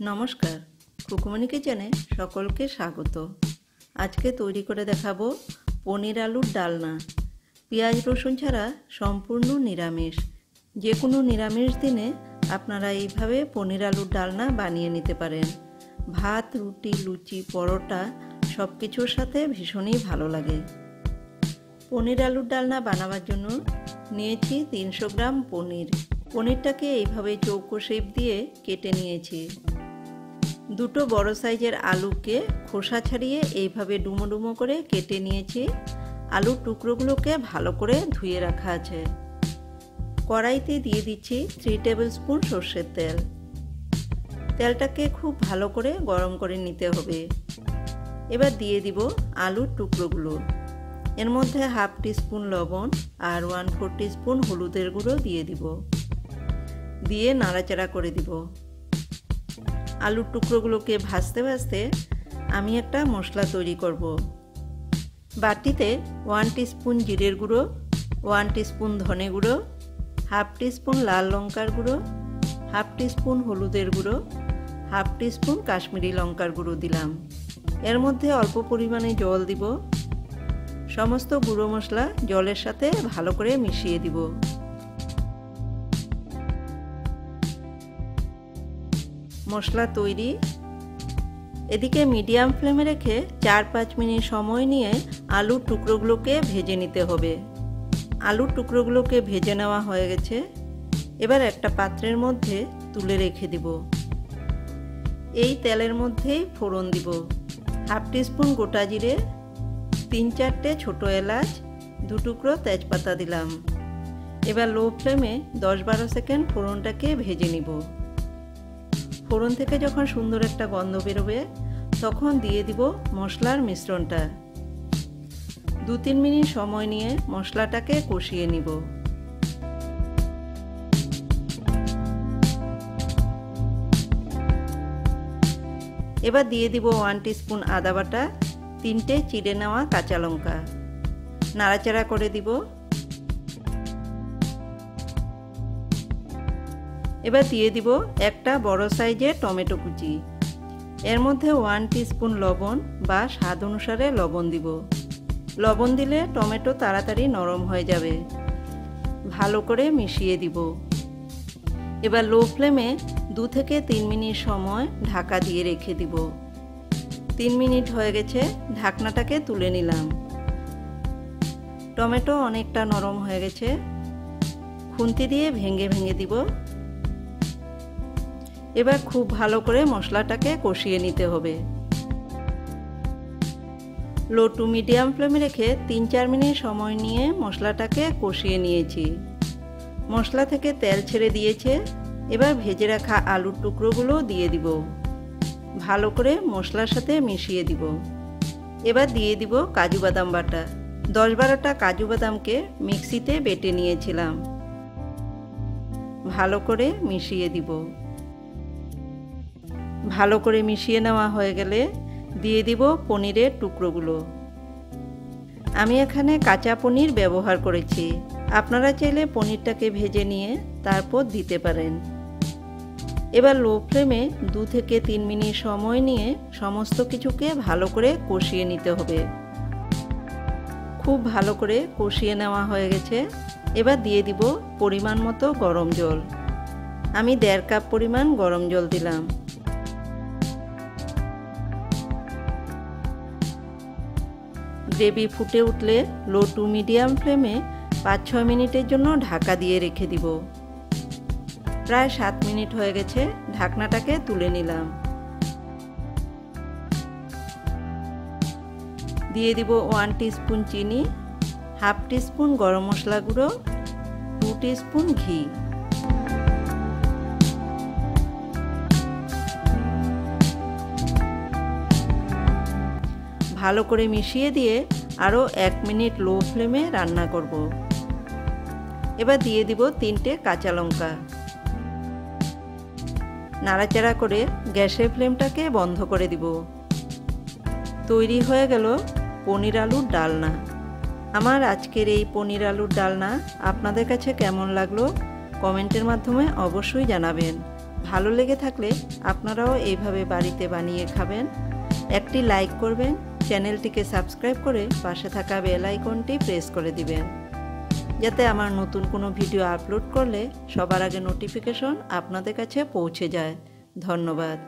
নমস্কার, খুকুমনি কিচেনে সকলকে স্বাগত। আজকে তৈরি করে দেখাবো পনির আলুর ডালনা। পেঁয়াজ রসুন ছাড়া সম্পূর্ণ নিরামিষ। যে কোনো নিরামিষ দিনে আপনারা এইভাবে পনির আলুর ডালনা বানিয়ে নিতে পারেন। ভাত, রুটি, লুচি, পরোটা সব কিছুর সাথে ভীষণই ভালো লাগে। পনির আলুর ডালনা বানাবার জন্য নিয়েছি 300 গ্রাম পনির। পনিরটাকে এইভাবে চৌকো শেপ দিয়ে কেটে নিয়েছি। দুটো বড় সাইজের আলুকে খোসা ছাড়িয়ে এইভাবে ডুমো ডুমো করে কেটে নিয়েছি। আলুর টুকরোগুলোকে ভালো করে ধুয়ে রাখা আছে। কড়াইতে দিয়ে দিচ্ছি 3 টেবিল স্পুন সর্ষের তেল। তেলটাকে খুব ভালো করে গরম করে নিতে হবে। এবার দিয়ে দিব আলুর টুকরোগুলো। এর মধ্যে হাফ টিস্পুন লবণ আর 1/4 টিস্পুন হলুদের গুঁড়ো দিয়ে দিব। দিয়ে নাড়াচাড়া করে দিব। আলুর টুকরোগুলোকে ভাজতে ভাজতে আমি একটা মশলা তৈরি করব। বাটিতে 1 টিস্পুন জিরের গুঁড়ো, 1 টিস্পুন ধনে গুঁড়ো, হাফ টিস্পুন লাল লঙ্কার গুঁড়ো, হাফ টিস্পুন হলুদের গুঁড়ো, হাফ টিস্পুন কাশ্মীরি লঙ্কার গুঁড়ো দিলাম। এর মধ্যে অল্প পরিমাণে জল দিব। সমস্ত গুঁড়ো মশলা জলের সাথে ভালো করে মিশিয়ে দিব। মশলা তৈরি। এদিকে মিডিয়াম ফ্লেমে রেখে 4-5 মিনিট সময় নিয়ে আলুর টুকরোগুলোকে ভেজে নিতে হবে। আলুর টুকরোগুলোকে ভেজে নেওয়া হয়ে গেছে। এবার একটা পাত্রের মধ্যে তুলে রেখে দিব। এই তেলের মধ্যেই ফোড়ন দিব। হাফ টিস্পুন গোটা জিরে, 3-4টে ছোট এলাচ, 2 টুকরো তেজপাতা দিলাম। এবার লো ফ্লেমে 10-12 সেকেন্ড ফোড়নটাকে ভেজে নিব। ফোড়ন থেকে যখন সুন্দর একটা গন্ধ বেরোবে তখন দিয়ে দিব মশলার মিশ্রণটা। 2-3 মিনিট সময় নিয়ে মশলাটাকে কষিয়ে নিব। এবার দিয়ে দিব 1 টিস্পুন আদা বাটা, 3টে চিড়ে নেওয়া কাঁচা লঙ্কা। নাড়াচাড়া করে দিব। এবার দিয়ে দিব একটা বড় সাইজের টমেটো কুচি। এর মধ্যে 1 টিস্পুন লবণ বা স্বাদ অনুসারে লবণ দিব। লবণ দিলে টমেটো তাড়াতাড়ি নরম হয়ে যাবে। ভালো করে মিশিয়ে দিব। এবার লো ফ্লেমে 2 থেকে 3 মিনিট সময় ঢাকা দিয়ে রেখে দিব। 3 মিনিট হয়ে গেছে, ঢাকনাটাকে তুলে নিলাম। টমেটো অনেকটা নরম হয়ে গেছে। খুন্তি দিয়ে ভেঙে ভেঙে দিব। এবার খুব ভালো করে মশলাটাকে কষিয়ে নিতে হবে। লো টু মিডিয়াম ফ্লেমে রেখে 3-4 মিনিট সময় নিয়ে মশলাটাকে কষিয়ে নিয়েছি। মশলা থেকে তেল ছেড়ে দিয়েছে। এবার ভেজে রাখা আলুর টুকরোগুলো দিয়ে দিব। ভালো করে মশলার সাথে মিশিয়ে দিব। এবার দিয়ে দিব কাজু বাদাম বাটা। 10-12টা কাজু বাদামকে মিক্সিতে বেটে নিয়েছিলাম। ভালো করে মিশিয়ে দিব। ভালো করে মিশিয়ে নেওয়া হয়ে গেলে দিয়ে দিব পনিরের টুকরোগুলো। আমি এখানে কাঁচা পনির ব্যবহার করেছি। আপনারা চাইলে পনিরটাকে ভেজে নিয়ে তারপর দিতে পারেন। এবার লো ফ্লেমে 2 থেকে 3 মিনিট সময় নিয়ে সমস্ত কিছুকে ভালো করে কষিয়ে নিতে হবে। খুব ভালো করে কষিয়ে নেওয়া হয়ে গেছে। এবার দিয়ে দিব পরিমাণ মতো গরম জল। আমি 1.5 কাপ পরিমাণ গরম জল দিলাম। গ্রেভি ফুটে উঠলে লো টু মিডিয়াম ফ্লেমে 5-6 মিনিটের জন্য ঢাকা দিয়ে রেখে দিব। প্রায় 7 মিনিট হয়ে গেছে, ঢাকনাটাকে তুলে নিলাম। দিয়ে দিব 1 টিস্পুন চিনি, হাফ টিস্পুন গরম মশলা গুঁড়ো, 2 টিস্পুন ঘি। ভালো করে মিশিয়ে দিয়ে আরও 1 মিনিট লো ফ্লেমে রান্না করব। এবার দিয়ে দিব 3টে কাঁচা লঙ্কা। নাড়াচাড়া করে গ্যাসের ফ্লেমটাকে বন্ধ করে দিব। তৈরি হয়ে গেল পনির আলুর ডালনা। আমার আজকের এই পনির আলুর ডালনা আপনাদের কাছে কেমন লাগলো কমেন্টের মাধ্যমে অবশ্যই জানাবেন। ভালো লেগে থাকলে আপনারাও এইভাবে বাড়িতে বানিয়ে খাবেন। একটি লাইক করবেন, চ্যানেলটিকে সাবস্ক্রাইব করে পাশে থাকা বেল আইকনটি প্রেস করে দিবেন, যাতে আমার নতুন কোনো ভিডিও আপলোড করলে সবার আগে নোটিফিকেশন আপনাদের কাছে পৌঁছে যায়। ধন্যবাদ।